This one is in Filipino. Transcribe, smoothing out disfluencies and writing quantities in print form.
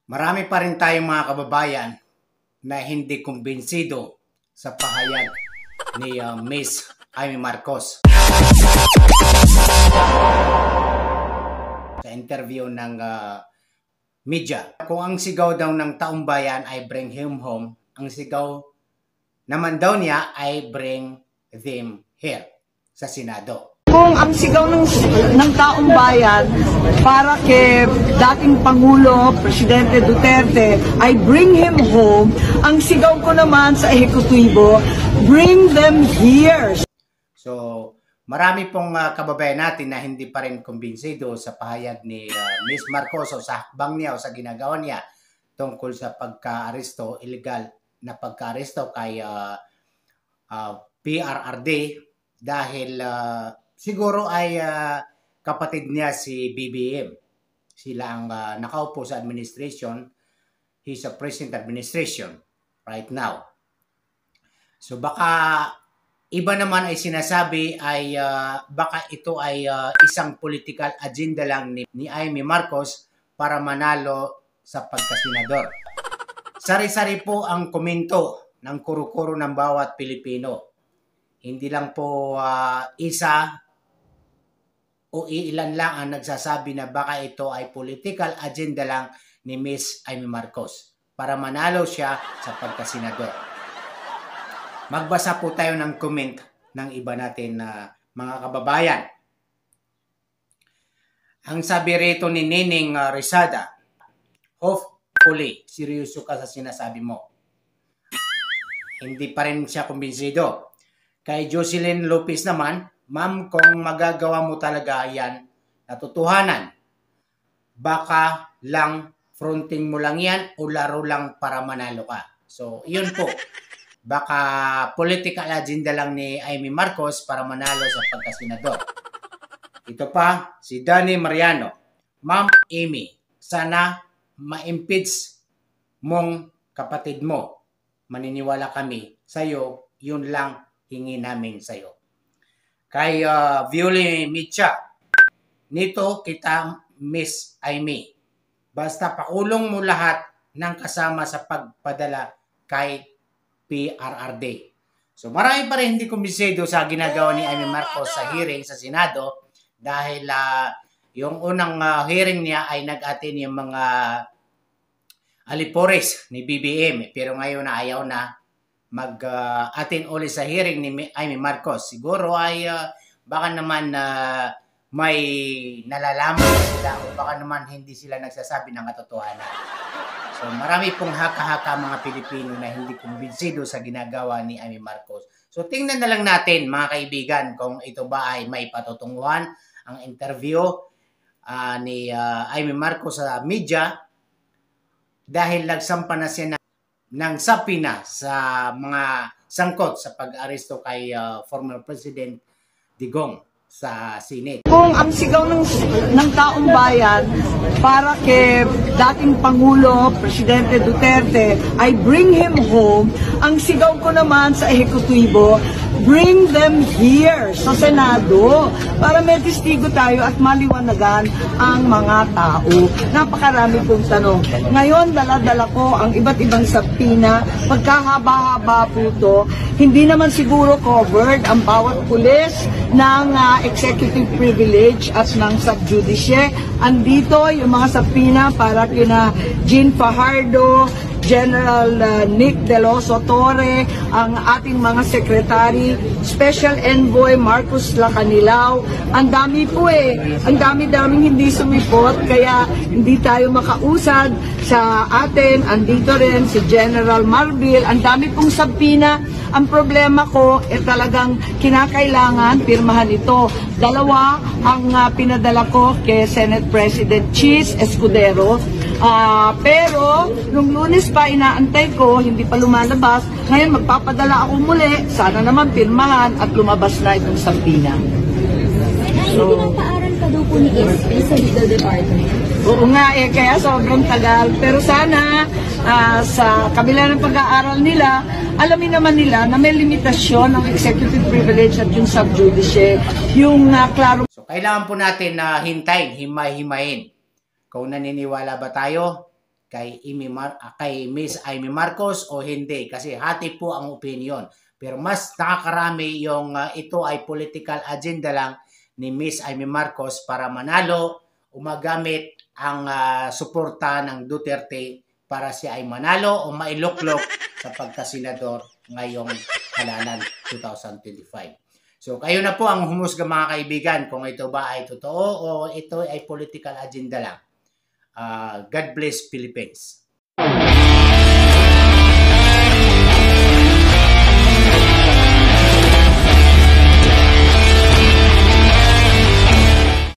Marami pa rin tayong mga kababayan na hindi kumbinsido sa pahayag ni Miss Amy Marcos sa interview ng media. Kung ang sigaw daw ng taong bayan ay bring him home, ang sigaw naman daw niya ay bring them here sa Senado. Kung ang sigaw ng taong bayan para kay dating Pangulo, Presidente Duterte, ay bring him home, ang sigaw ko naman sa ehekutibo, bring them here. So, marami pong kababayan natin na hindi pa rin kumbinsido sa pahayag ni Miss Marcos o sa hakbang niya o sa ginagawa niya tungkol sa pagka-aresto, illegal na pagka-aresto kay PRRD dahil siguro ay kapatid niya si BBM. Sila ang nakaupo sa administration. He's a present administration right now. So baka iba naman ay sinasabi ay baka ito ay isang political agenda lang ni Amy Marcos para manalo sa pagkasenador. Sari-sari po ang komento ng kuro-kuro ng bawat Pilipino. Hindi lang po isa o ilan lang ang nagsasabi na baka ito ay political agenda lang ni Miss Amy Marcos para manalo siya sa pagkasenador. Magbasa po tayo ng comment ng iba natin na mga kababayan. Ang sabi rito ni Nining Rizada, hopefully, seryoso ka sa sinasabi mo. Hindi pa rin siya kumbinsido. Kay Jocelyn Lopez naman, ma'am, kung magagawa mo talaga yan, natutuhanan, baka lang fronting mo lang yan o laro lang para manalo ka. So, yun po. Baka political agenda lang ni Amy Marcos para manalo sa pagkasenador. Ito pa, si Danny Mariano. Ma'am Amy, sana ma-impeach mong kapatid mo. Maniniwala kami sa'yo, yun lang hingi namin sa'yo. Kay Violi Micha, nito kita Miss Amy. Basta pakulong mo lahat ng kasama sa pagpadala kay PRRD. So marami pa rin hindi kumbinsido sa ginagawa ni Amy Marcos sa hearing sa Senado dahil yung unang hearing niya ay nag-atin yung mga alipores ni BBM pero ngayon na ayaw na mag-atin ulit sa hearing ni Amy Marcos. Siguro ay baka naman may nalalaman sila o baka naman hindi sila nagsasabi ng katotohanan. So marami pong haka-haka mga Pilipino na hindi kumbinsido sa ginagawa ni Amy Marcos. So tingnan na lang natin mga kaibigan kung ito ba ay may patutunguhan ang interview ni Amy Marcos sa media dahil nagsampa na siya ng sapina sa mga sangkot sa pag-aresto kay former President Digong sa Senate. Kung ang sigaw ng taong bayan para kay dating Pangulo, Presidente Duterte, ay bring him home, ang sigaw ko naman sa ehekutibo, bring them here sa Senado para may testigo tayo at maliwanagan ang mga tao. Napakarami pong tanong. Ngayon, dala-dala ko ang iba't ibang sapina. Pagkahaba-haba po ito, hindi naman siguro covered ang bawat pulis ng executive privilege at ng sub-judice. Andito yung mga sapina para kina Jean Fajardo, General Nick De Loso Torre, ang ating mga secretary, Special Envoy Marcos Lacanilao. Ang dami po ang dami-daming hindi sumipot, kaya hindi tayo makausad sa atin. Andito rin si General Marbil, ang dami pong sabpina. Ang problema ko, talagang kinakailangan pirmahan ito. Dalawa ang pinadala ko kay Senate President Cheese Escudero. Pero nung Lunes pa inaantay ko, hindi pa lumalabas. Ngayon magpapadala ako muli, sana naman pirmahan at lumabas na itong sabpina. So, pinapaaral ka daw po ni SP sa legal department? Oo nga kaya sobrang tagal. Pero sana sa kabila ng pag-aaral nila, alamin naman nila na may limitasyon ng executive privilege at yung sub-judice. Yung klaro. So kailangan po natin na hintayin, himay-himayin. Kung naniniwala ba tayo kay Miss Amy Marcos o hindi, kasi hati po ang opinion. Pero mas nakakarami yung ito ay political agenda lang ni Miss Amy Marcos para manalo o magamit ang suporta ng Duterte para siya ay manalo o mailuklok sa pagkasenador ngayong halalan 2025. So kayo na po ang humusga mga kaibigan kung ito ba ay totoo o ito ay political agenda lang. God bless Philippines.